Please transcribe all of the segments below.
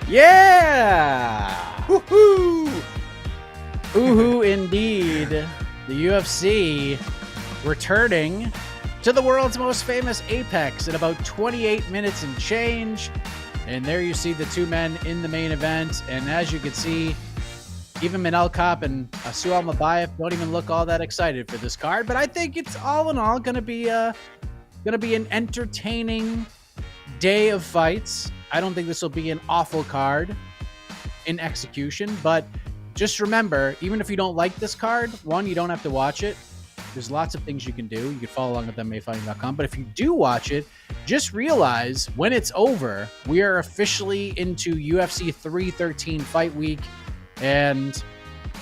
Yeah! Woohoo! Ooh, indeed. The UFC returning to the world's most famous Apex in about 28 minutes and change. And there you see the two men in the main event. And as you can see, even Manel, Kape and Almabayev don't even look all that excited for this card. But I think it's all in all going to be an entertaining day of fights. I don't think this will be an awful card in execution, but just remember, even if you don't like this card, one, you don't have to watch it. There's lots of things you can do. You can follow along with MMAfighting.com. But if you do watch it, just realize when it's over, we are officially into UFC 313 fight week, and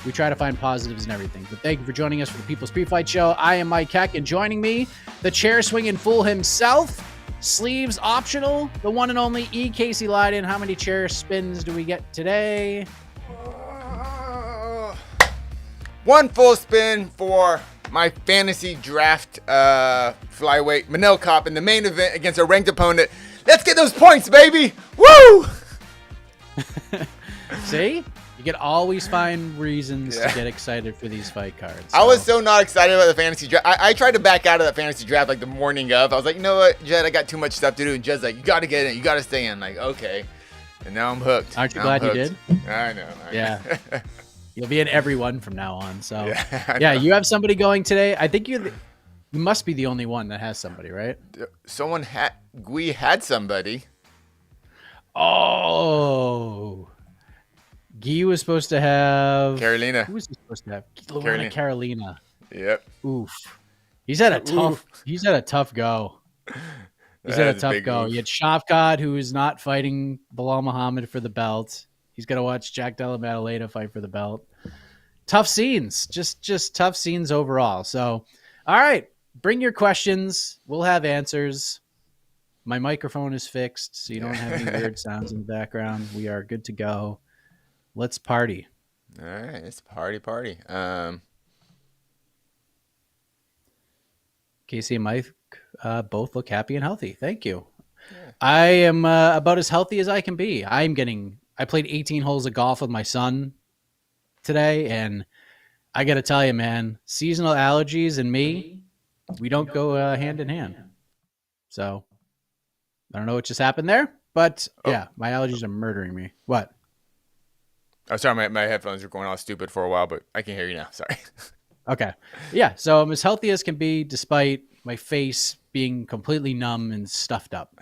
we try to find positives and everything. But thank you for joining us for the People's Pre-Fight Show. I am Mike Heck, and joining me, the chair swinging fool himself, sleeves optional, the one and only Casey Leydon. How many chair spins do we get today? One full spin for my fantasy draft flyweight Manel Kape in the main event against a ranked opponent. Let's get those points, baby! Woo! See? You can always find reasons to get excited for these fight cards. So. I was so not excited about the fantasy draft. I tried to back out of that fantasy draft like the morning of. I was like, you know what, Jed, I got too much stuff to do. And Jed's like, you got to get in. You got to stay in. Like, okay. And now I'm hooked. Aren't you glad you did? I know. Yeah. You'll be in every one from now on. So, yeah, you have somebody going today. I think you must be the only one that has somebody, right? We had somebody. Oh. Guy was supposed to have Carolina. Who was he supposed to have? Carolina. Yep. Oof. He's had a tough go. He's had a tough go. He had Shafkat, who is not fighting Bilal Muhammad for the belt. He's got to watch Jack Della Maddalena fight for the belt. Tough scenes. Just tough scenes overall. So, all right. Bring your questions. We'll have answers. My microphone is fixed, so you don't have any weird sounds in the background. We are good to go. Let's party. All right, it's party. Casey and Mike both look happy and healthy. Thank you. Yeah. I am about as healthy as I can be. I played 18 holes of golf with my son today, and I got to tell you, man, seasonal allergies and me, we don't go hand in hand. So I don't know what just happened there, but yeah, my allergies are murdering me. What? Oh, sorry, my headphones were going all stupid for a while, but I can hear you now. Sorry. Okay. Yeah, so I'm as healthy as can be despite my face being completely numb and stuffed up.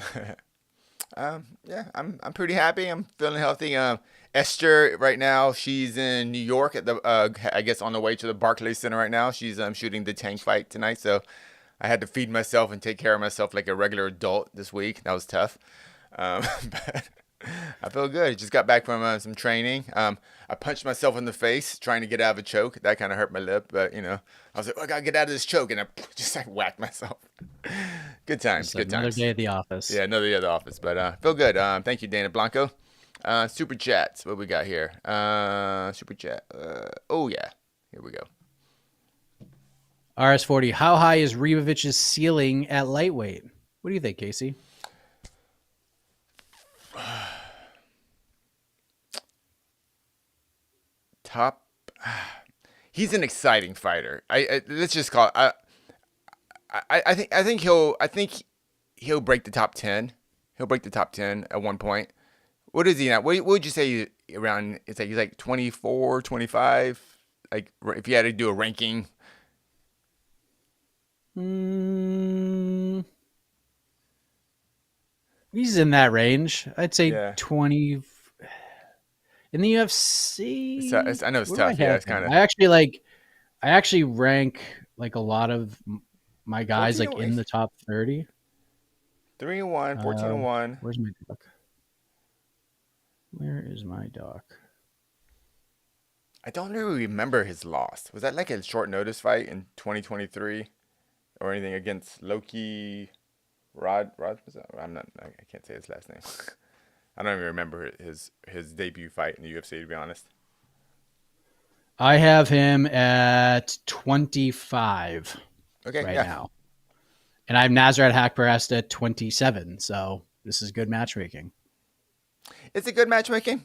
Yeah, I'm pretty happy. I'm feeling healthy. Esther right now, she's in New York at the I guess on the way to the Barclays Center right now. She's shooting the tank fight tonight, so I had to feed myself and take care of myself like a regular adult this week. That was tough. But I feel good. I just got back from some training. I punched myself in the face trying to get out of a choke. That kind of hurt my lip, but I was like, I gotta get out of this choke, and I just whacked myself. Good times. Another day at the office. Yeah, another day at the office, but feel good. Thank you, Dana Blanco. Super chats. What we got here? Super chat. Oh yeah, here we go. RS40. How high is Rivovic's ceiling at lightweight? What do you think, Casey? Top. He's an exciting fighter. Let's just call it. I think he'll break the top 10. He'll break the top 10 at one point. What is he now? What would you say around? It's like he's like 24, 25. Like if you had to do a ranking. He's in that range. I'd say 20. In the UFC, I know it's tough. Yeah, it's kind of. I actually rank like a lot of my guys like in the top 30. 3-1, 14-1. Where's my doc? Where is my doc? I don't really remember his loss. Was that like a short notice fight in 2023, or anything against Loki? Rod was that? I can't say his last name. I don't even remember his debut fight in the UFC, to be honest. I have him at 25 now. And I have Nasrat Haqparast at 27, so this is good matchmaking. it's a good matchmaking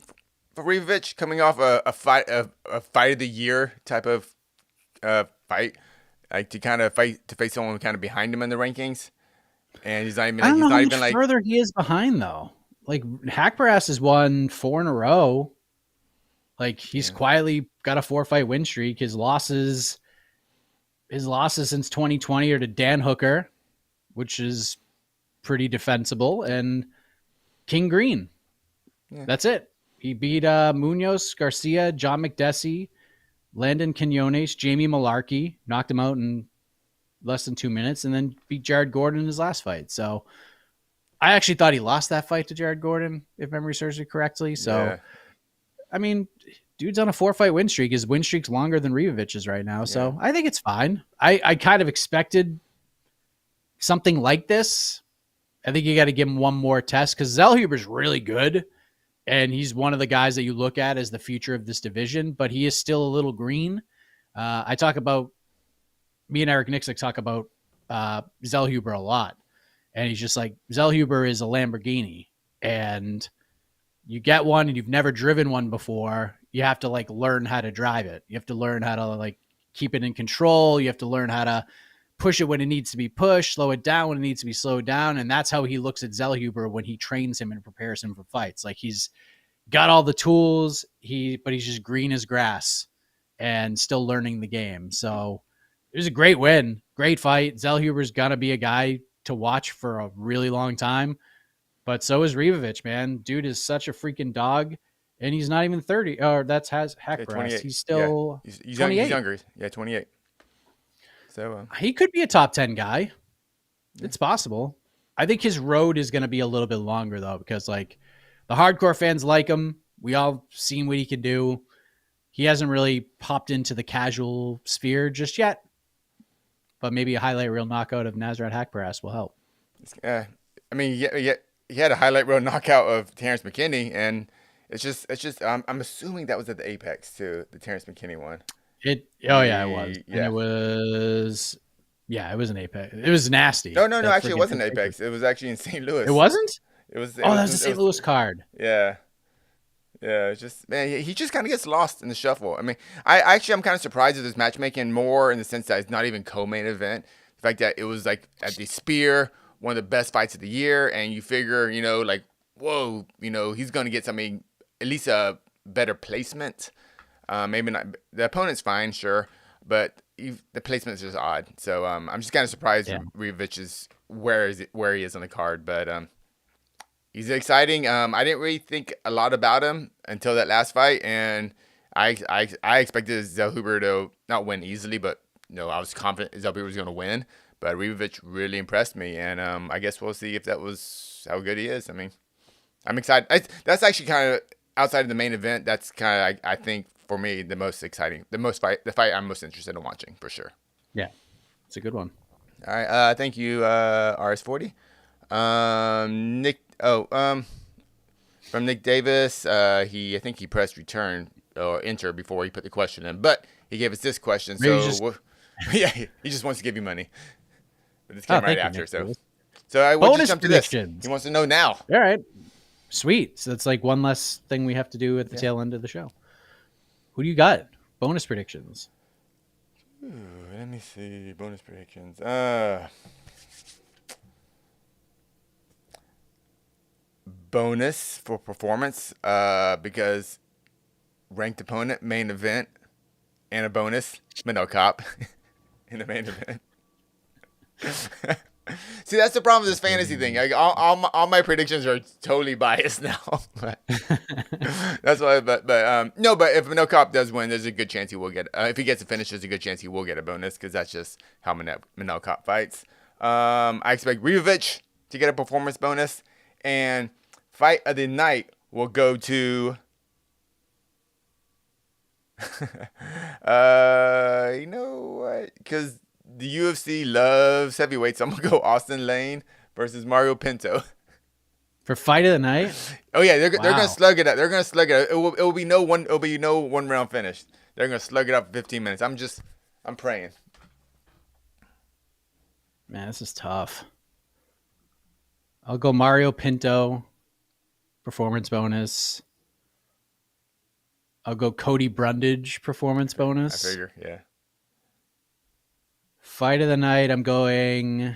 for Riviovic coming off a fight of the year type of fight, like to face someone kind of behind him in the rankings, and he's not even I like don't know how much further he is behind though. Like Hackbrass has won 4 in a row. Like he's quietly got a 4-fight win streak. His losses since 2020 are to Dan Hooker, which is pretty defensible, and King Green. Yeah. That's it. He beat Munoz, Garcia, John McDessie, Landon Quinones, Jamie Malarkey, knocked him out in less than 2 minutes, and then beat Jared Gordon in his last fight. So I actually thought he lost that fight to Jared Gordon, if memory serves me correctly. So, I mean, dude's on a 4-fight win streak. His win streak's longer than Rivovic's right now. So I think it's fine. I kind of expected something like this. I think you got to give him one more test because Zellhuber's really good. And he's one of the guys that you look at as the future of this division, but he is still a little green. Me and Eric Nixick talk about Zellhuber a lot. And he's just like, Zellhuber is a Lamborghini. And you get one and you've never driven one before. You have to like learn how to drive it. You have to learn how to like keep it in control. You have to learn how to push it when it needs to be pushed, slow it down when it needs to be slowed down. And that's how he looks at Zellhuber when he trains him and prepares him for fights. Like he's got all the tools, but he's just green as grass and still learning the game. So it was a great win, great fight. Zellhuber's going to be a guy to watch for a really long time, but so is Riviovic, man. Dude is such a freaking dog, and he's not even 30. Or that's Hackbrass. He's still he's 28. He's younger. Yeah, 28. So he could be a top 10 guy. It's possible. I think his road is going to be a little bit longer though, because like the hardcore fans like him. We all seen what he could do. He hasn't really popped into the casual sphere just yet, but maybe a highlight reel knockout of Nasrat Hackbrass will help. I mean, he had a highlight reel knockout of Terrence McKinney, and it's just. I'm assuming that was at the Apex too, the Terrence McKinney one. It was. And it was. Yeah, it was an Apex. It was nasty. No. Actually, it wasn't Apex. It was actually in St. Louis. It wasn't. It was. That was the St. Louis card. Yeah. It's just, man, he just kind of gets lost in the shuffle. I mean, I'm kind of surprised at this matchmaking more in the sense that it's not even co-main event. The fact that it was like at the Spear, one of the best fights of the year, and you figure, like, whoa, he's going to get something, at least a better placement. Maybe not. The opponent's fine, sure, but the placement is just odd. So I'm just kind of surprised Riviovic is where he is on the card, but he's exciting. I didn't really think a lot about him until that last fight, and I expected Zellhuber to not win easily, but I was confident Zellhuber was going to win. But Riviovic really impressed me, and I guess we'll see if that was how good he is. I mean, I'm excited. That's actually kind of outside of the main event. That's kind of I think for me the most exciting, the fight I'm most interested in watching for sure. Yeah, it's a good one. All right, thank you, RS40. Nick. From Nick Davis. I think he pressed return or enter before he put the question in, but he gave us this question. He just wants to give you money. But this came right after. So I want to jump to this. He wants to know now. All right, sweet. So it's like one less thing we have to do at the tail end of the show. Who do you got? Bonus predictions. Ooh, let me see. Bonus predictions. Bonus for performance, because ranked opponent, main event, and a bonus, Manel Kape in the main event. See, that's the problem with this fantasy thing. Like all my predictions are totally biased now. That's why. But if Manel Kape does win, there's a good chance he will get. If he gets a finish, there's a good chance he will get a bonus because that's just how Manel Kape fights. I expect Riviovic to get a performance bonus, and fight of the night will go to. You know what? Because the UFC loves heavyweights. I'm gonna go Austin Lane versus Mario Pinto for fight of the night. Oh yeah, they're gonna slug it out. They're gonna slug it out. It will be no one round finish. They're gonna slug it out for 15 minutes. I'm praying. Man, this is tough. I'll go Mario Pinto performance bonus. I'll go Cody Brundage performance I bonus. figure, yeah. Fight of the night, I'm going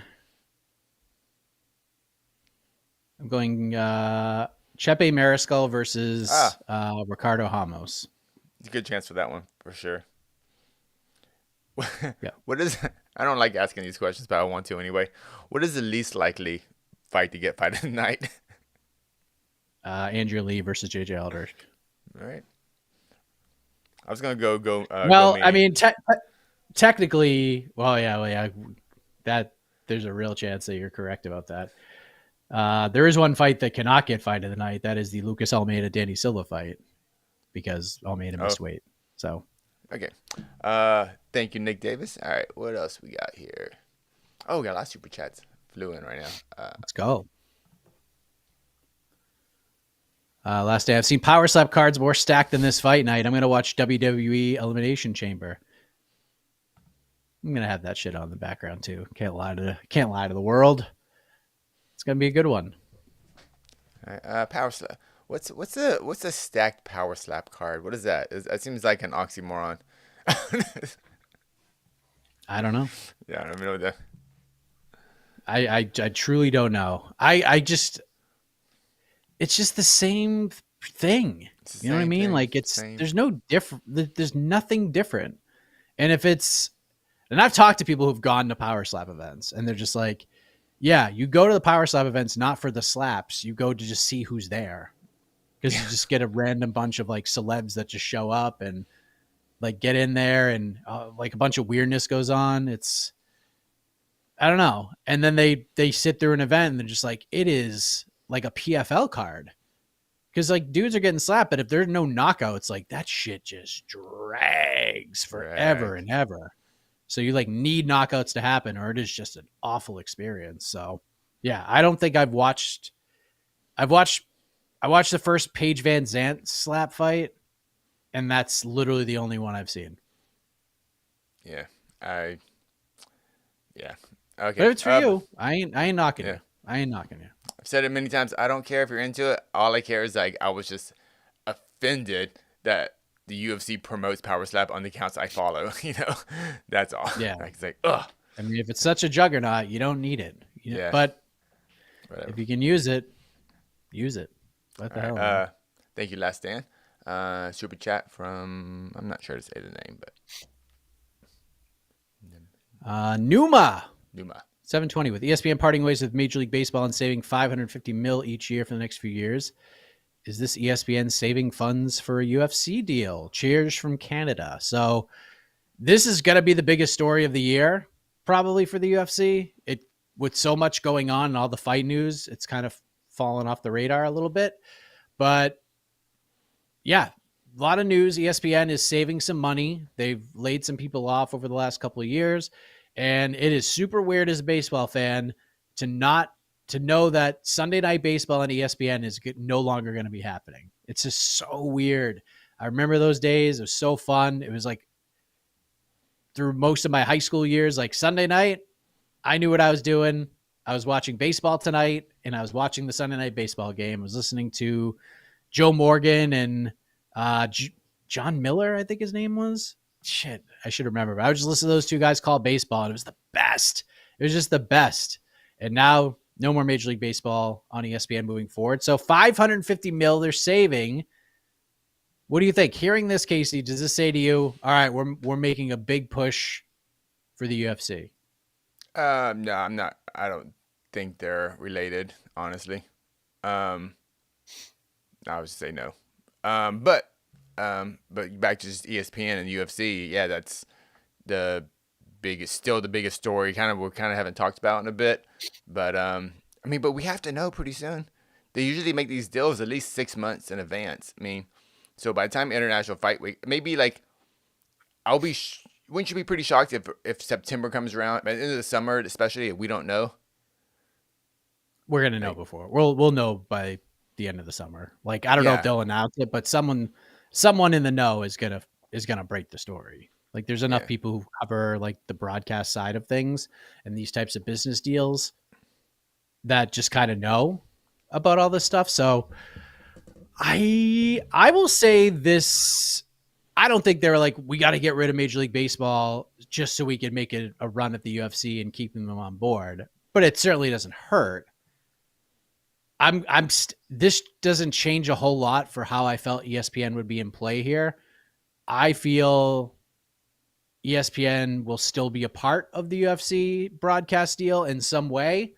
Chepe Mariscal versus Ricardo Ramos. It's a good chance for that one for sure. Yeah. What is? I don't like asking these questions, but I want to anyway. What is the least likely fight to get fight of the night? Andrew Lee versus JJ Aldrich. All right. I was gonna go. Well, go I mean, technically, yeah. That there's a real chance that you're correct about that. There is one fight that cannot get fight of the night. That is the Lucas Almeida Danny Silva fight because Almeida missed weight. So okay. Thank you, Nick Davis. All right. What else we got here? Oh, we got a lot of super chats flew in right now. let's go. Last day, I've seen Power Slap cards more stacked than this fight night. I'm going to watch WWE Elimination Chamber. I'm going to have that shit on in the background too. Can't lie to the world. It's going to be a good one. All right, Power Slap. What's a stacked Power Slap card? What is that? That seems like an oxymoron. I don't know. Yeah, I don't know that. I truly don't know. It's just the same thing. You know what I mean? Thing, like there's no different. There's nothing different. And I've talked to people who've gone to Power Slap events and they're just like, yeah, you go to the Power Slap events, not for the slaps. You go to just see who's there. Because you just get a random bunch of like celebs that just show up and like get in there and like a bunch of weirdness goes on. I don't know. And then they sit through an event and they're just like, it is like a PFL card. Because like dudes are getting slapped, but if there's no knockouts, like that shit just drags forever and ever. So you like need knockouts to happen or it is just an awful experience. So yeah, I don't think I watched the first Paige Van Zandt slap fight, and that's literally the only one I've seen. Yeah, okay. But if it's for you, I ain't knocking you. I ain't knocking you. I've said it many times. I don't care if you're into it. All I care is like I was just offended that the UFC promotes Power Slap on the accounts I follow. You know, that's all. Yeah, like, it's like ugh. I mean, if it's such a juggernaut, you don't need it. Yeah, but whatever. If you can use it, use it. What the hell? Thank you, Last Dan. Super chat from I'm not sure to say the name, but Numa 720 with ESPN parting ways with Major League Baseball and saving $550 million each year for the next few years. Is this ESPN saving funds for a UFC deal? Cheers from Canada. So this is going to be the biggest story of the year, probably for the UFC. With so much going on and all the fight news, it's kind of fallen off the radar a little bit. But yeah, a lot of news. ESPN is saving some money. They've laid some people off over the last couple of years. And it is super weird as a baseball fan to know that Sunday Night Baseball on ESPN is no longer going to be happening. It's just so weird. I remember those days. It was so fun. It was like through most of my high school years, like Sunday night, I knew what I was doing. I was watching baseball tonight and I was watching the Sunday Night Baseball game. I was listening to Joe Morgan and John Miller, I think his name was. Shit, I should remember. But I would just listen to those two guys call baseball, and it was the best. It was just the best. And now, no more Major League Baseball on ESPN moving forward. So $550 million they're saving. What do you think? Hearing this, Casey, does this say to you, all right, we're making a big push for the UFC? No, I'm not. I don't think they're related, honestly. I would say no. But back to just ESPN and UFC, yeah, that's still the biggest story. We kind of haven't talked about in a bit, but but we have to know pretty soon. They usually make these deals at least 6 months in advance. I mean, so by the time International Fight Week, maybe like wouldn't you be pretty shocked if September comes around, at the end of the summer, especially if we don't know? We're gonna know before. We'll know by the end of the summer. Like I don't know if they'll announce it, but someone in the know is gonna break the story. Like there's enough people who cover like the broadcast side of things and these types of business deals that just kind of know about all this stuff. So I will say this. I don't think they were like, we got to get rid of Major League Baseball just so we can make it a run at the UFC and keeping them on board. But it certainly doesn't hurt. This doesn't change a whole lot for how I felt ESPN would be in play here. I feel ESPN will still be a part of the UFC broadcast deal in some way.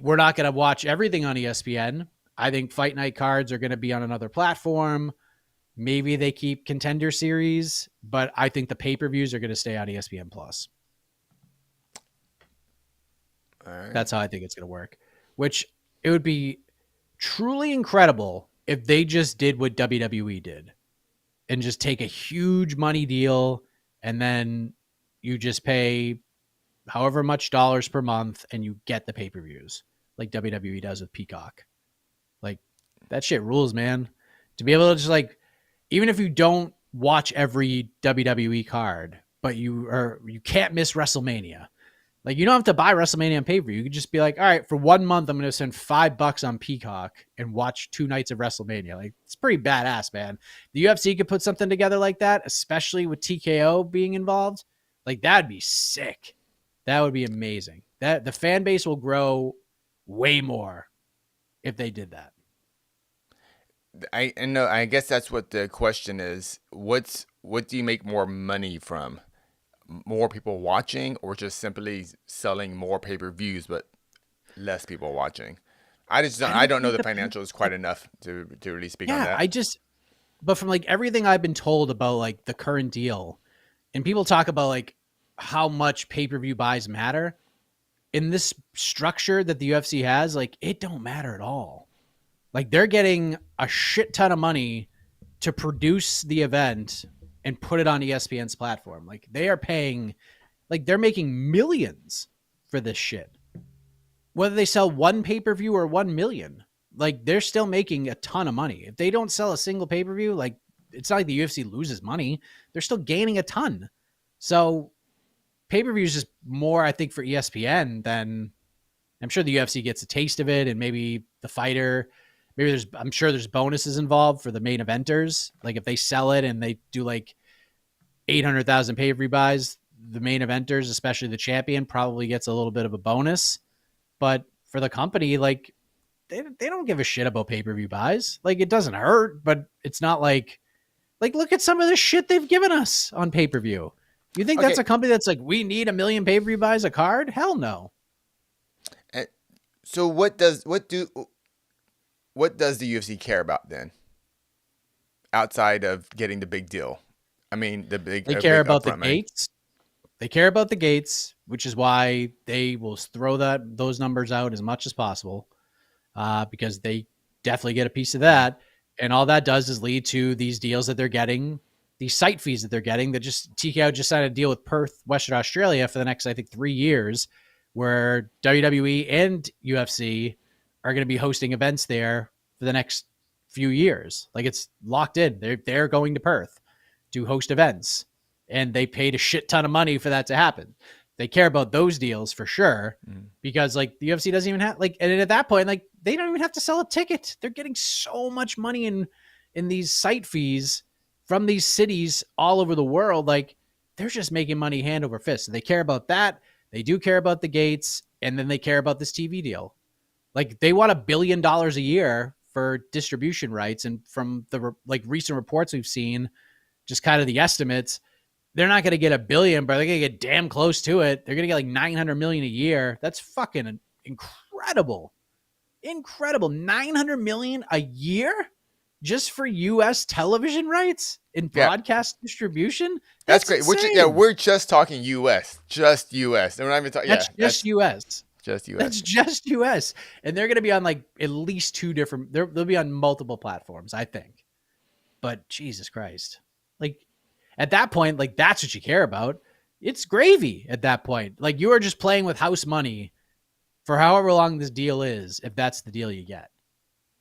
We're not going to watch everything on ESPN. I think fight night cards are going to be on another platform. Maybe they keep Contender Series, but I think the pay-per-views are going to stay on ESPN Plus. All right. That's how I think it's going to work. Which it would be truly incredible if they just did what WWE did and just take a huge money deal and then you just pay however much dollars per month and you get the pay-per-views like WWE does with Peacock. Like, that shit rules, man. To be able to just like, even if you don't watch every WWE card, but you can't miss WrestleMania. Like, you don't have to buy WrestleMania on pay-per-view. You could just be like, all right, for 1 month, I'm going to spend $5 on Peacock and watch 2 nights of WrestleMania. Like, it's pretty badass, man. The UFC could put something together like that, especially with TKO being involved. Like, that'd be sick. That would be amazing. That the fan base will grow way more if they did that. I know. I guess that's what the question is. What do you make more money from? More people watching, or just simply selling more pay-per-views but less people watching? I don't know the financials quite enough to really speak on that. But from like everything I've been told about like the current deal, and people talk about like how much pay-per-view buys matter in this structure that the UFC has, like it don't matter at all. Like they're getting a shit ton of money to produce the event and put it on ESPN's platform. Like they are paying, like they're making millions for this shit. Whether they sell one pay-per-view or 1 million, like they're still making a ton of money. If they don't sell a single pay-per-view, like it's not like the UFC loses money. They're still gaining a ton. So pay-per-view is just more, I think, for ESPN than I'm sure the UFC gets a taste of it. And maybe the fighter, I'm sure there's bonuses involved for the main eventers. Like if they sell it and they do like 800,000 pay-per-view buys, the main eventers, especially the champion, probably gets a little bit of a bonus. But for the company, like they don't give a shit about pay-per-view buys. Like it doesn't hurt, but it's not like look at some of the shit they've given us on pay-per-view. You think that's a company that's like, we need 1 million pay-per-view buys a card? Hell no. So what does the UFC care about then? Outside of getting the big deal, I mean they care about the gates. They care about the gates, which is why they will throw those numbers out as much as possible, because they definitely get a piece of that. And all that does is lead to these deals that they're getting, these site fees that they're getting. That just TKO just signed a deal with Perth, Western Australia, for the next, I think, 3 years, where WWE and UFC are going to be hosting events there for the next few years. Like it's locked in. They're going to Perth to host events, and they paid a shit ton of money for that to happen. They care about those deals for sure, because like the UFC doesn't even have like, and at that point, like they don't even have to sell a ticket. They're getting so much money in these site fees from these cities all over the world. Like they're just making money hand over fist. So they care about that. They do care about the gates, and then they care about this TV deal. Like they want $1 billion a year for distribution rights. And from the like recent reports we've seen, just kind of the estimates, they're not going to get $1 billion, but they're going to get damn close to it. They're going to get like 900 million a year. That's fucking incredible. Incredible. 900 million a year just for US television rights and broadcast distribution. That's great. We're just talking US, just US. And we're not even talking. That's just US. Just US. That's just US. And they're going to be on like at least 2 different, they'll be on multiple platforms, I think. But Jesus Christ. Like at that point, like that's what you care about. It's gravy at that point. Like you are just playing with house money for however long this deal is, if that's the deal you get.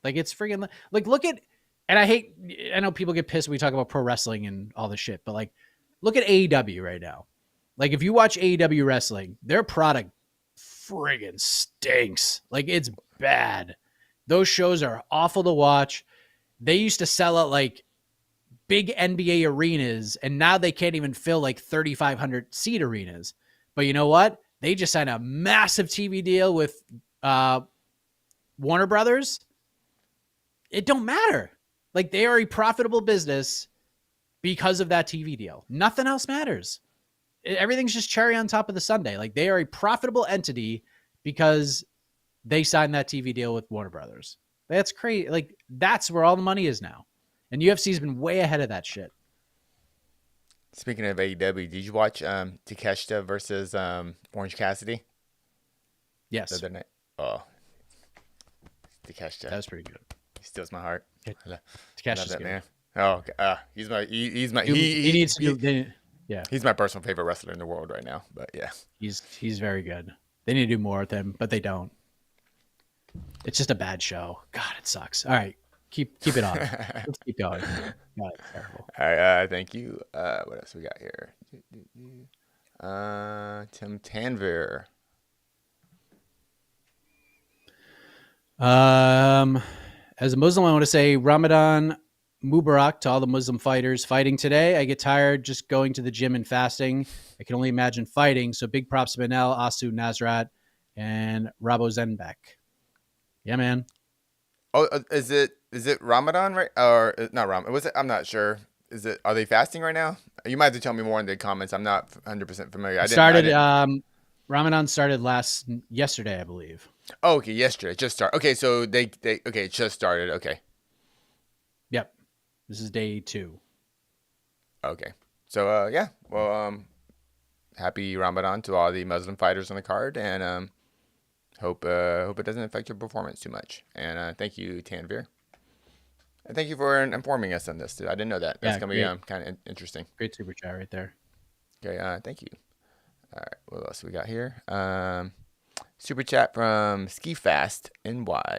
Like it's freaking like look at, and I know people get pissed when we talk about pro wrestling and all this shit, but like look at AEW right now. Like if you watch AEW wrestling, their product friggin' stinks. Like it's bad. Those shows are awful to watch. they used to sell out like big NBA arenas, and now they can't even fill like 3,500 seat arenas. But you know what? They just signed a massive TV deal with Warner Brothers. It don't matter. Like, they are a profitable business because of that TV deal. Nothing else matters. Everything's just cherry on top of the sundae. Like, they are a profitable entity because they signed that TV deal with Warner Brothers. That's crazy. Like, that's where all the money is now. And UFC's been way ahead of that shit. Speaking of AEW, did you watch Takeshita versus Orange Cassidy? Yes. The other night. Oh, Takeshita. That was pretty good. He steals my heart. Takeshita's that good. man. Oh, he's my He needs to. Yeah, he's my personal favorite wrestler in the world right now. But yeah, he's very good. They need to do more with him, but they don't. It's just a bad show. God, it sucks. All right, keep it on. Let's keep going. God, it's terrible. All right, thank you. What else we got here? Tim Tanvir. As a Muslim, I want to say Ramadan Mubarak to all the Muslim fighters fighting today. I get tired just going to the gym and fasting. I can only imagine fighting. So big props to Manel, Asu, Nazrat, and Rabo Zenbek. Yeah, man. Oh, is it Ramadan, right? Or not Ramadan? Was it? I'm not sure. Are they fasting right now? You might have to tell me more in the comments. I'm not 100% familiar. Ramadan started yesterday, I believe. Oh, okay, yesterday. It just started. Okay, so okay, it just started. Okay. Yep. This is day 2. Okay. So yeah. Well, happy Ramadan to all the Muslim fighters on the card, and hope it doesn't affect your performance too much. And thank you, Tanvir. And thank you for informing us on this. I didn't know that. That's gonna be kind of interesting. Great super chat right there. Okay. Thank you. All right. What else we got here? Super chat from Ski Fast NY.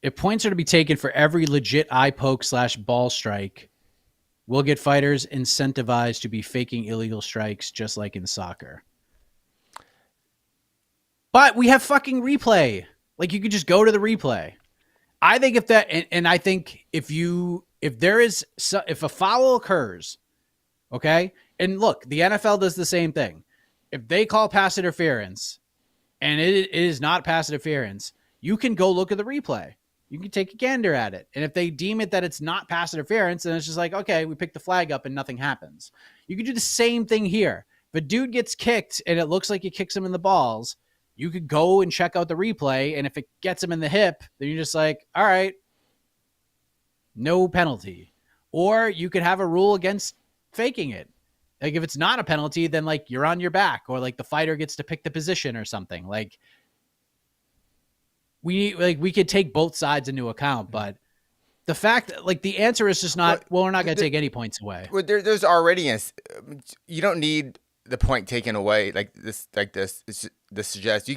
If points are to be taken for every legit eye poke / ball strike, we'll get fighters incentivized to be faking illegal strikes just like in soccer. But we have fucking replay. Like, you could just go to the replay. I think if that, and I think if a foul occurs, okay, and look, the NFL does the same thing. If they call pass interference and it is not pass interference, you can go look at the replay. You can take a gander at it. And if they deem it that it's not pass interference, then it's just like, okay, we pick the flag up and nothing happens. You can do the same thing here. If a dude gets kicked and it looks like he kicks him in the balls, you could go and check out the replay. And if it gets him in the hip, then you're just like, all right, no penalty. Or you could have a rule against faking it. Like, if it's not a penalty, then like you're on your back, or like the fighter gets to pick the position or something. Like, we could take both sides into account, but the fact, like, the answer is just not, well, we're not going to take any points away. Well, there's already you don't need the point taken away like this. This suggests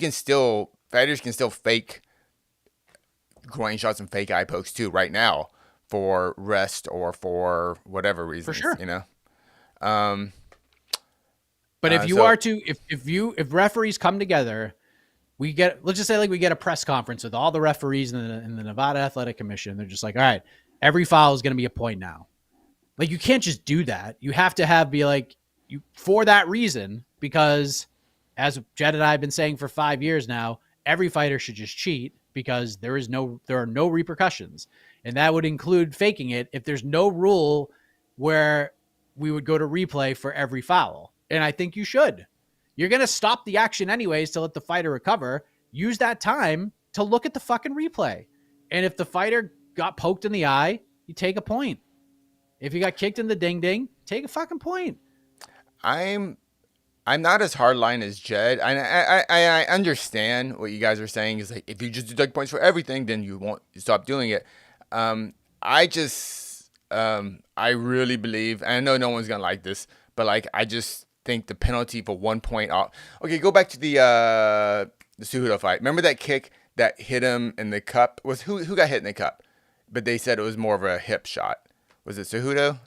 fighters can still fake groin shots and fake eye pokes too right now for rest or for whatever reason. For sure, you know. But if referees come together, let's just say like we get a press conference with all the referees in the Nevada Athletic Commission. They're just like, all right, every foul is going to be a point now. Like, you can't just do that. You have to be like, for that reason, because as Jed and I have been saying for 5 years now, every fighter should just cheat because there are no repercussions. And that would include faking it if there's no rule where we would go to replay for every foul. And I think you should. You're going to stop the action anyways to let the fighter recover. Use that time to look at the fucking replay. And if the fighter got poked in the eye, you take a point. If you got kicked in the ding-ding, take a fucking point. I'm not as hardline as Jed. I understand what you guys are saying is like, if you just deduct points for everything, then you won't stop doing it. I really believe, and I know no one's gonna like this, but like, I just think the penalty for 1 point off. Okay, go back to the Cejudo fight. Remember that kick that hit him in the cup? Who got hit in the cup? But they said it was more of a hip shot. Was it Cejudo?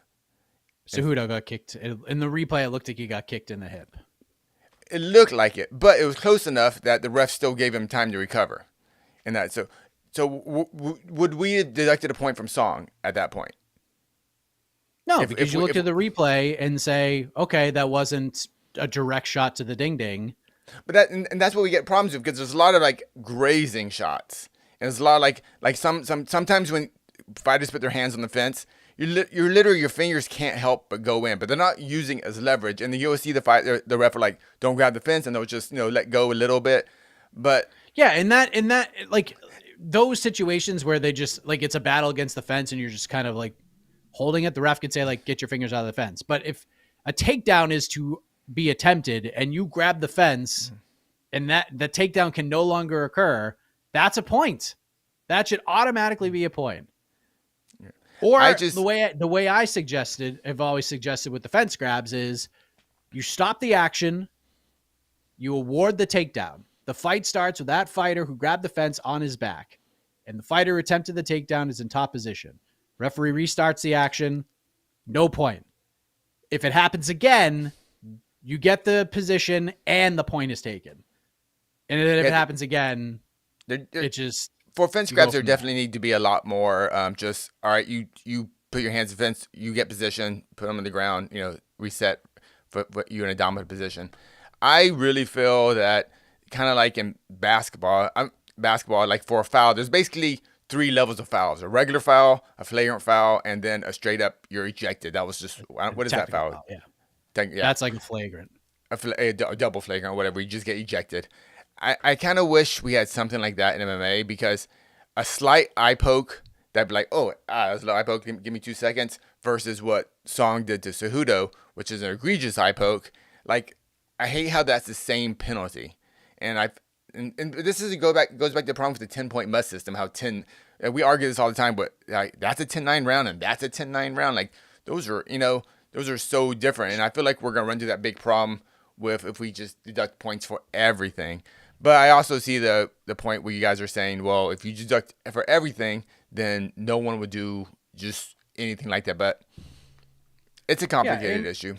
Cejudo got kicked. In the replay, it looked like he got kicked in the hip. It looked like it, but it was close enough that the ref still gave him time to recover. And that so would we have deducted a point from Song at that point? No, because you look at the replay and say, okay, that wasn't a direct shot to the ding ding. But and that's what we get problems with, because there's a lot of like grazing shots, and there's a lot of like sometimes when fighters put their hands on the fence, you're literally, your fingers can't help but go in, but they're not using it as leverage. And you'll see the ref are like, don't grab the fence, and they'll just let go a little bit. But yeah, in that like those situations where they just like it's a battle against the fence and you're just kind of like holding it, the ref could say like, get your fingers out of the fence. But if a takedown is to be attempted and you grab the fence and that the takedown can no longer occur, that's a point. That should automatically be a point. Yeah. Or the way I've always suggested with the fence grabs is you stop the action, you award the takedown. The fight starts with that fighter who grabbed the fence on his back, and the fighter who attempted the takedown is in top position. Referee restarts the action, no point. If it happens again, you get the position and the point is taken. And then if it happens again, it just... For fence grabs, there definitely need to be a lot more just, all right, you put your hands in fence, you get position, put them on the ground, reset, put you in a dominant position. I really feel that kind of like in basketball, like for a foul, there's basically 3 levels of fouls: a regular foul, a flagrant foul, and then a straight up you're ejected. That was just, what is that foul? Yeah. Yeah. That's like a flagrant. A double flagrant or whatever. You just get ejected. I kind of wish we had something like that in MMA, because a slight eye poke, that'd be like, oh, that was a little eye poke, give me 2 seconds, versus what Song did to Cejudo, which is an egregious eye poke. Like, I hate how that's the same penalty. And this goes back to the problem with the 10-point must system, how we argue this all the time, but like, that's a 10-9 round and that's a 10-9 round. Like, those are so different. And I feel like we're going to run into that big problem if we just deduct points for everything. But I also see the point where you guys are saying, well, if you deduct for everything, then no one would do just anything like that. But it's a complicated issue.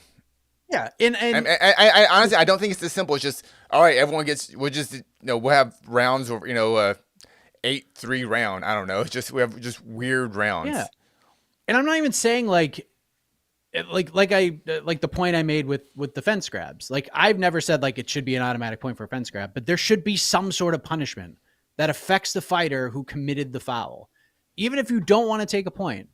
Yeah, and I honestly, I don't think it's this simple. It's just, all right, we'll have rounds or 8-3 round. I don't know. It's just, we have just weird rounds. Yeah, and I'm not even saying like the point I made with the fence grabs. Like, I've never said like it should be an automatic point for a fence grab, but there should be some sort of punishment that affects the fighter who committed the foul. Even if you don't want to take a point,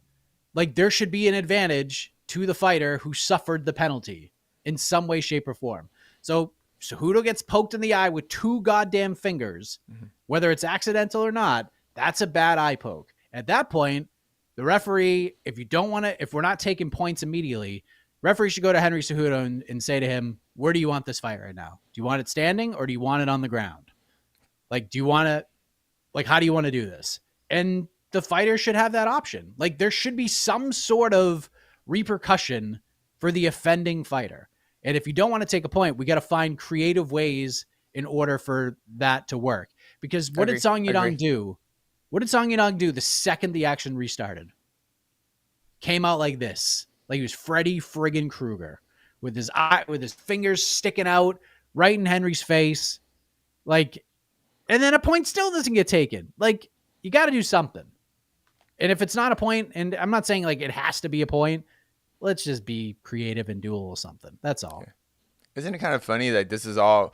like, there should be an advantage to the fighter who suffered the penalty in some way, shape, or form. So Cejudo gets poked in the eye with 2 goddamn fingers, whether it's accidental or not. That's a bad eye poke. At that point, the referee, if we're not taking points immediately, referee should go to Henry Cejudo and say to him, where do you want this fight right now? Do you want it standing or do you want it on the ground? Like, how do you want to do this? And the fighter should have that option. Like, there should be some sort of repercussion for the offending fighter. And if you don't want to take a point, we got to find creative ways in order for that to work. Because what did Song Yadong do? What did Song Yadong do the second the action restarted? Came out like this. Like he was Freddy friggin' Krueger with his fingers sticking out right in Henry's face. Like, and then a point still doesn't get taken. Like, you got to do something. And if it's not a point, and I'm not saying like it has to be a point, let's just be creative and do a little something. That's all. Isn't it kind of funny that this all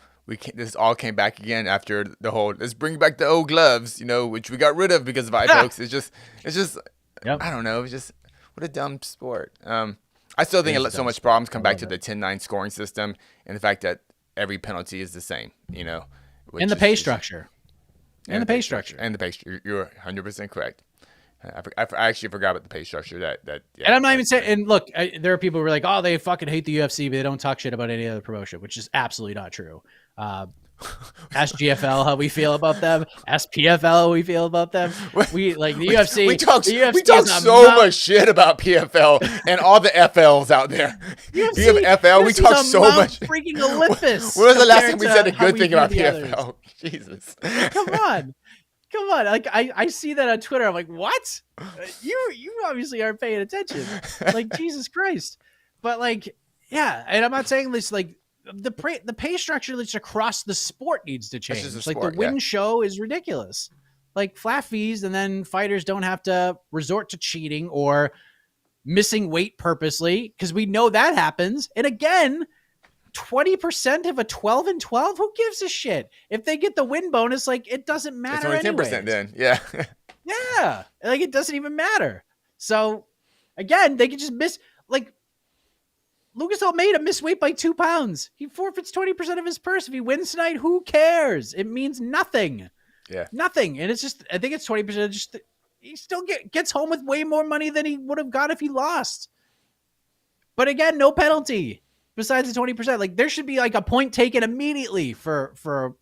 came back again after the whole, let's bring back the old gloves, which we got rid of because of eye pokes. It's just, yep. I don't know. It's just, what a dumb sport. I still think so much problems come back to the 10-9 scoring system and the fact that every penalty is the same, And the pay structure. And the pay structure. And the pay structure. You're 100% correct. I actually forgot about the pay structure. And I'm not even saying. And look, there are people who are like, "Oh, they fucking hate the UFC, but they don't talk shit about any other promotion," which is absolutely not true. Ask GFL how we feel about them. Ask PFL how we feel about them. We like the UFC. We talk so much shit about PFL and all the FLs out there. PFL, we talk so much. Freaking Olympus. When was the last time we said a good thing about PFL? Jesus. Come on. Like, I see that on Twitter. I'm like, what? You obviously aren't paying attention. Like, Jesus Christ. But like, yeah. And I'm not saying this, like, the pay structure that's across the sport needs to change. Like, the win show is ridiculous. like flat fees, and then fighters don't have to resort to cheating or missing weight purposely, because we know that happens. And again, 20% of a 12-12, who gives a shit? If they get the win bonus, like, it doesn't matter. It's only 10% then. Yeah. Yeah. Like, it doesn't even matter. So again, they could just miss, like, Lucas Almeida missed weight by 2 pounds. He forfeits 20% of his purse. If he wins tonight, who cares? It means nothing. Yeah. Nothing. And it's just, I think it's 20%. Just, he still gets home with way more money than he would have got if he lost. But again, no penalty besides the 20%. Like, there should be like a point taken immediately for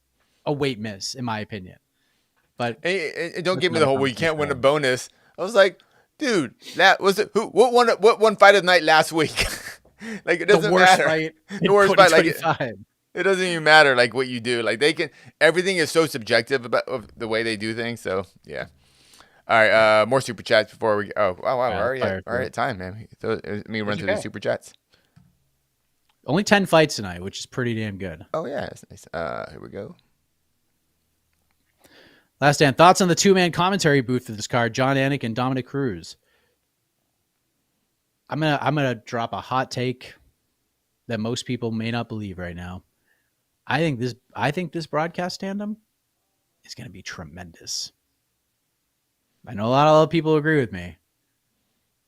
a weight miss, in my opinion. But and don't give me the whole, well, you can't win a bonus. I was like, dude, that was it. What won fight of the night last week? Like, it doesn't matter. The worst fight, like, it doesn't even matter, like, what you do. Like, everything is so subjective about the way they do things. So yeah. All right, more super chats before we. Oh wow, we're already at time, man. Let me run through the super chats. Only 10 fights tonight, which is pretty damn good. Oh yeah, that's nice. Here we go. Last stand. Thoughts on the 2-man commentary booth for this card, John Anik and Dominic Cruz. I'm gonna drop a hot take that most people may not believe right now. I think this broadcast tandem is gonna be tremendous. I know a lot of other people agree with me,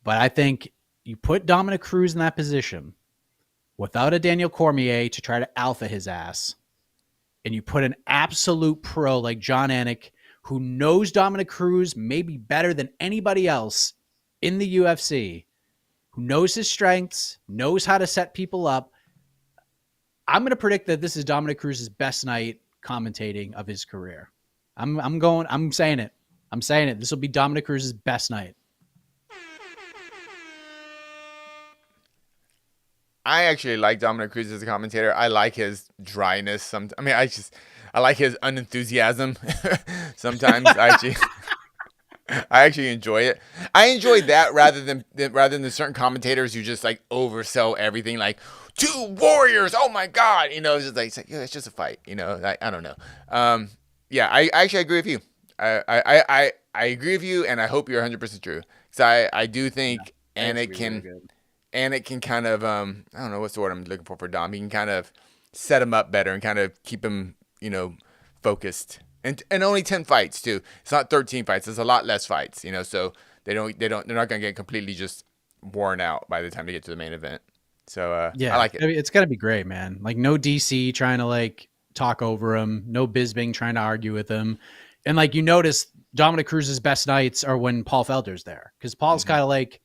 but I think you put Dominic Cruz in that position without a Daniel Cormier to try to alpha his ass, and you put an absolute pro like John Anik, who knows Dominic Cruz maybe better than anybody else in the UFC, who knows his strengths, knows how to set people up. I'm going to predict that this is Dominic Cruz's best night commentating of his career. I'm saying it. I'm saying it. This will be Dominic Cruz's best night. I actually like Dominic Cruz as a commentator. I like his dryness. I like his unenthusiasm. Sometimes I actually enjoy it. I enjoy that rather than the certain commentators who just like oversell everything, like 2 warriors. Oh my God, it's just like yeah, it's just a fight. I don't know. Yeah, I actually agree with you. I agree with you, and I hope you're 100% true, because I do think Anik can kind of I don't know what's the word I'm looking for Dom. He can kind of set him up better and kind of keep him focused. And only 10 fights too. It's not 13 fights. It's a lot less fights. So they're not gonna get completely just worn out by the time they get to the main event. So yeah, I like it. It's gonna be great, man. Like, no DC trying to like talk over him, no Bisping trying to argue with him. And like, you notice Dominic Cruz's best nights are when Paul Felder's there, because Paul's kind of like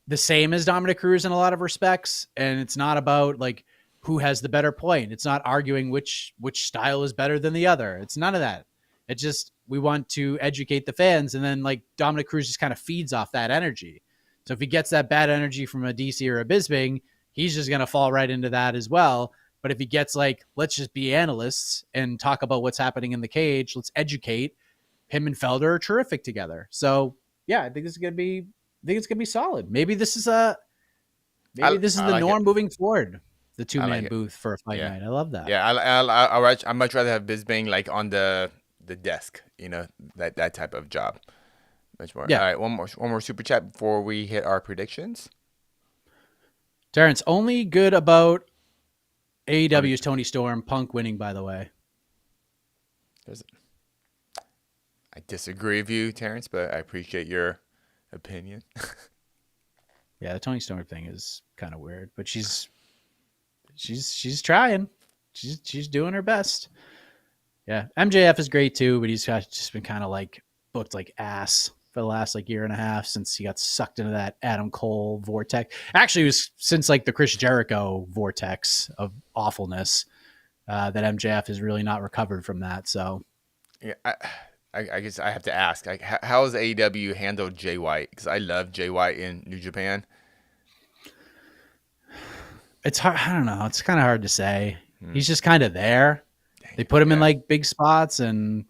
the same as Dominic Cruz in a lot of respects, and it's not about like who has the better point. It's not arguing which style is better than the other. It's none of that. It's just, we want to educate the fans, and then like Dominic Cruz just kind of feeds off that energy. So if he gets that bad energy from a DC or a Bisping, he's just going to fall right into that as well. But if he gets like, let's just be analysts and talk about what's happening in the cage, let's educate, him and Felder are terrific together. So yeah, I think it's going to be solid. Maybe this is the norm moving forward. The 2-man booth for a fight night. I love that. Yeah, I'd much rather have Bisping like on the desk, that type of job. Much more. Yeah. All right, one more super chat before we hit our predictions. Terrence, only good about AEW's Tony Storm, Punk winning, by the way. I disagree with you, Terrence, but I appreciate your opinion. Yeah, the Tony Storm thing is kind of weird, but she's trying. She's doing her best. Yeah, MJF is great too, but he's just been kind of like booked like ass for the last like year and a half since he got sucked into that Adam Cole vortex. Actually, it was since like the Chris Jericho vortex of awfulness that MJF has really not recovered from that. So yeah, I guess I have to ask, like, how has AEW handled Jay White? Because I love Jay White in New Japan. It's hard. I don't know. It's kind of hard to say. He's just kind of there. They put him in like big spots, and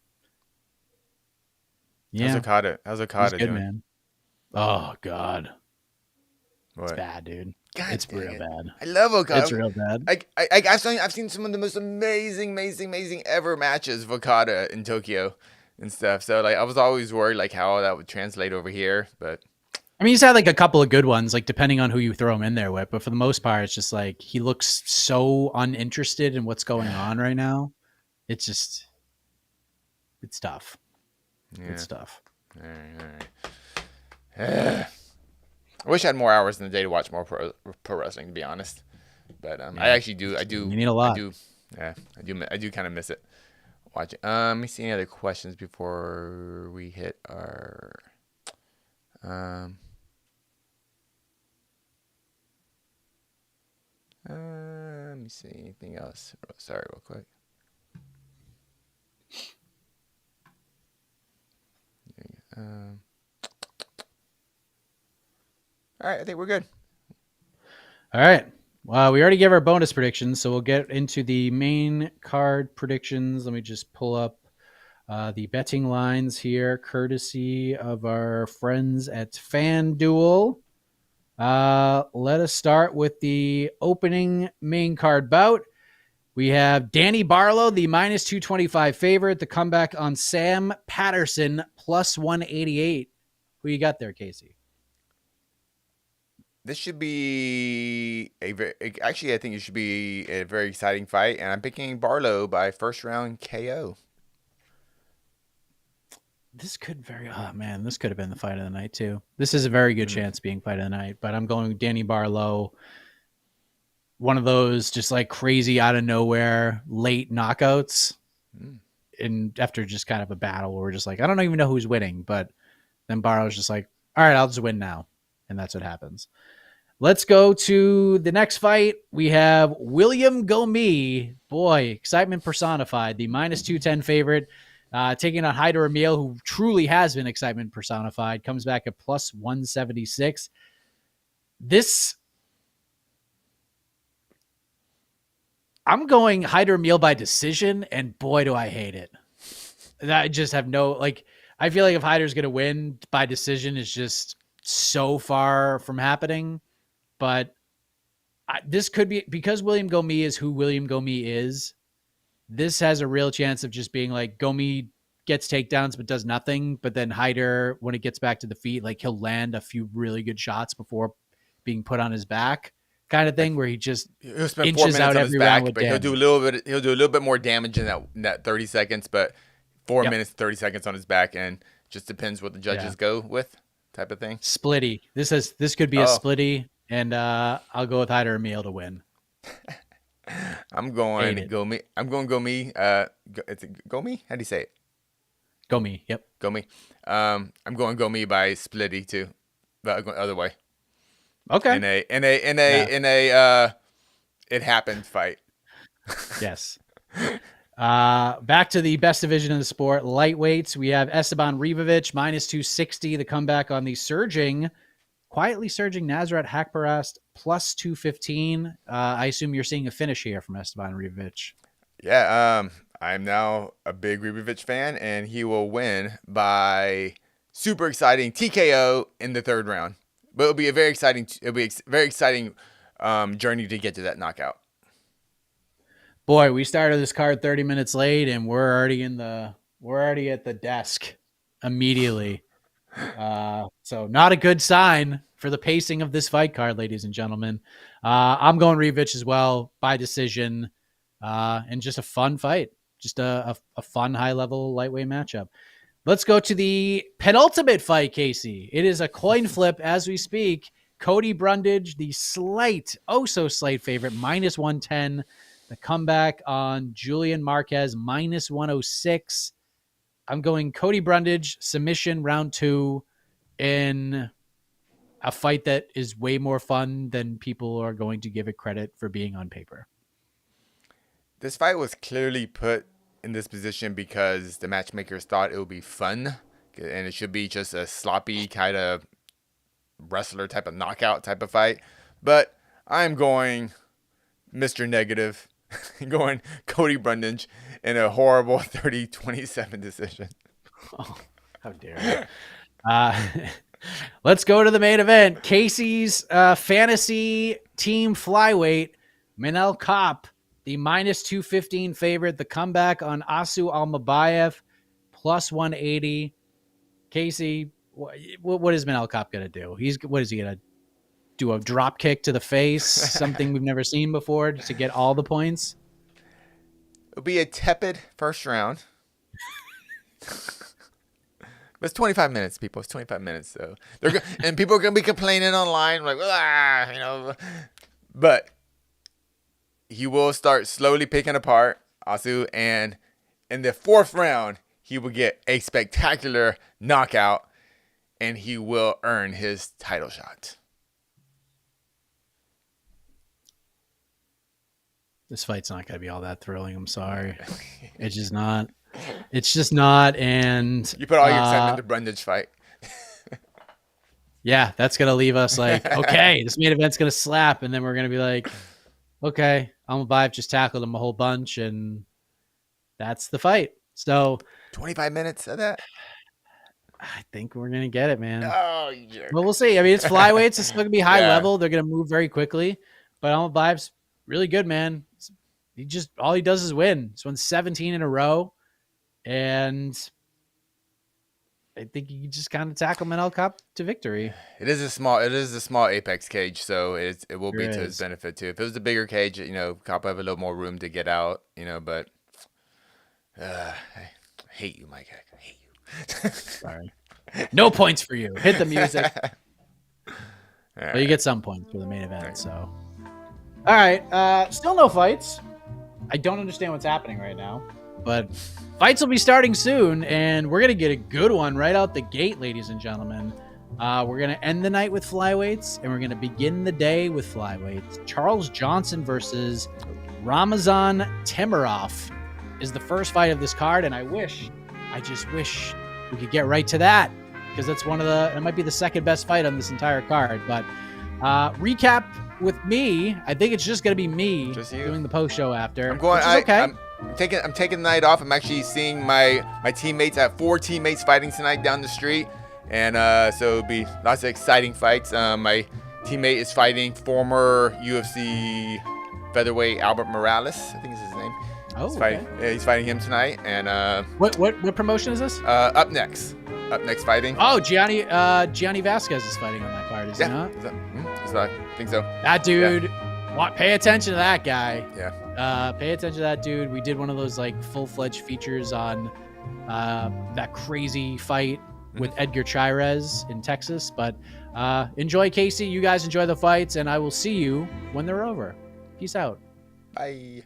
yeah. How's Okada good, doing? Man. Oh God, What? It's bad, dude. God it's dang real it. bad. I love Okada. It's real bad. I've seen some of the most amazing ever matches of Okada in Tokyo. and stuff. So like I was always worried like how that would translate over here, but I mean, he's had like a couple of good ones, like depending on who you throw him in there with. But for the most part, it's just like he looks so uninterested in what's going on right now. It's just, it's tough. yeah. It's tough. All right. I wish I had more hours in the day to watch more pro wrestling, to be honest. But I actually do. You need a lot. I do. Yeah, I do kind of miss it. Watch it. Let me see any other questions before we hit our. Let me see anything else. Sorry, real quick. All right, I think we're good. All right. Well, we already gave our bonus predictions, so we'll get into the main card predictions. Let me just pull up the betting lines here, courtesy of our friends at FanDuel. Let us start with the opening main card bout. We have Danny Barlow, the minus 225 favorite, the comeback on Sam Patterson, plus 188. Who you got there, Casey? This should be actually, I think it should be a very exciting fight, and I'm picking Barlow by first round KO. This could this could have been the fight of the night too. This is a very good chance being fight of the night, but I'm going Danny Barlow. One of those just like crazy out of nowhere late knockouts. And after just kind of a battle where we're just like, I don't even know who's winning, but then Barlow's just like, all right, I'll just win now. And that's what happens. Let's go to the next fight. We have William Gomi. Boy, excitement personified. The minus 210 favorite. Taking on Haider Emil, who truly has been excitement personified. Comes back at plus 176. I'm going Haider Emil by decision, and boy, do I hate it. I just have I feel like if Haider's going to win by decision is just so far from happening. But this could be, because William Gomi is who William Gomi is, this has a real chance of just being like Gomi gets takedowns but does nothing. But then Haider, when it gets back to the feet, like he'll land a few really good shots before being put on his back, kind of thing, where he just he'll spend inches 4 minutes out on every his back, round with but damage. he'll do a little bit more damage in that 30 seconds. But 4 minutes 30 seconds on his back, and just depends what the judges go with, type of thing. Splitty. This could be a splitty, and I'll go with Haider Emil to win. I'm going Gomi. I'm going Gomi. It's Gomi. How do you say it? Gomi. Yep. Gomi. I'm going Gomi by splitty too, but going the other way. Okay. In a it happened fight. Yes. Back to the best division in the sport, lightweights. We have Esteban Riviovic minus 260. The comeback on the quietly surging Nasrat Hakparast plus 215. I assume you're seeing a finish here from Esteban Riviovic. Yeah. I'm now a big Riviovic fan, and he will win by super exciting TKO in the third round. But it'll be a very exciting journey to get to that knockout. Boy, we started this card 30 minutes late, and we're already at the desk immediately. So not a good sign for the pacing of this fight card, ladies and gentlemen. I'm going Riviovic as well by decision, and just a fun fight, just a fun high level lightweight matchup. Let's go to the penultimate fight, Casey. It is a coin flip as we speak. Cody Brundage, the slight favorite, minus 110. The comeback on Julian Marquez, minus 106. I'm going Cody Brundage, submission round 2 in a fight that is way more fun than people are going to give it credit for being on paper. This fight was clearly put in this position because the matchmakers thought it would be fun, and it should be just a sloppy kind of wrestler type of knockout type of fight. But I'm going Mr. Negative, going Cody Brundage in a horrible 30-27 decision. Oh, how dare you. Let's go to the main event. Casey's fantasy team flyweight, Manel Kape, the minus 215 favorite. The comeback on Asu Almabayev, plus 180. Casey, what is Manel Kape going to do? What is he going to do? A drop kick to the face? Something we've never seen before to get all the points? It'll be a tepid first round. But it's 25 minutes, people. It's 25 minutes, so and people are gonna be complaining online, like, But he will start slowly picking apart Asu, and in the 4th round, he will get a spectacular knockout, and he will earn his title shot. This fight's not going to be all that thrilling. I'm sorry. It's just not. It's just not. And you put all your excitement into Brendan's fight. Yeah, that's going to leave us like, okay, this main event's going to slap. And then we're going to be like, okay, Almabayev just tackled him a whole bunch. And that's the fight. So 25 minutes of that? I think we're going to get it, man. Oh, you jerk. Well, we'll see. I mean, it's flyweights. It's going to be high level. They're going to move very quickly. But Almabayev's really good, man. All he does is win. He's won 17 in a row. And I think you just kind of tackle Manel Kape to victory. It is a small apex cage, so it will be to his benefit too. If it was a bigger cage, Kape have a little more room to get out, but I hate you, Mike. I hate you. Sorry. No points for you. Hit the music. Right. Well, you get some points for the main event, right. So. All right. Still no fights. I don't understand what's happening right now, but fights will be starting soon, and we're going to get a good one right out the gate, ladies and gentlemen. We're going to end the night with flyweights, and we're going to begin the day with flyweights. Charles Johnson versus Ramazan Temirov is the first fight of this card, and I just wish we could get right to that, because that's it might be the second best fight on this entire card. But recap with me, I think it's just going to be me doing the post show after. I'm going. Okay. I'm taking the night off. I'm actually seeing my teammates. I have 4 teammates fighting tonight down the street, and so it'll be lots of exciting fights. My teammate is fighting former UFC featherweight Albert Morales. I think is his name. Oh, he's fighting him tonight. And what promotion is this? Up next fighting. Oh, Gianni Vasquez is fighting on that card, is he not? I think so. That dude, pay attention to that guy. Yeah. Pay attention to that dude. We did one of those like full-fledged features on that crazy fight with Edgar Chairez in Texas. But enjoy, Casey. You guys enjoy the fights, and I will see you when they're over. Peace out. Bye.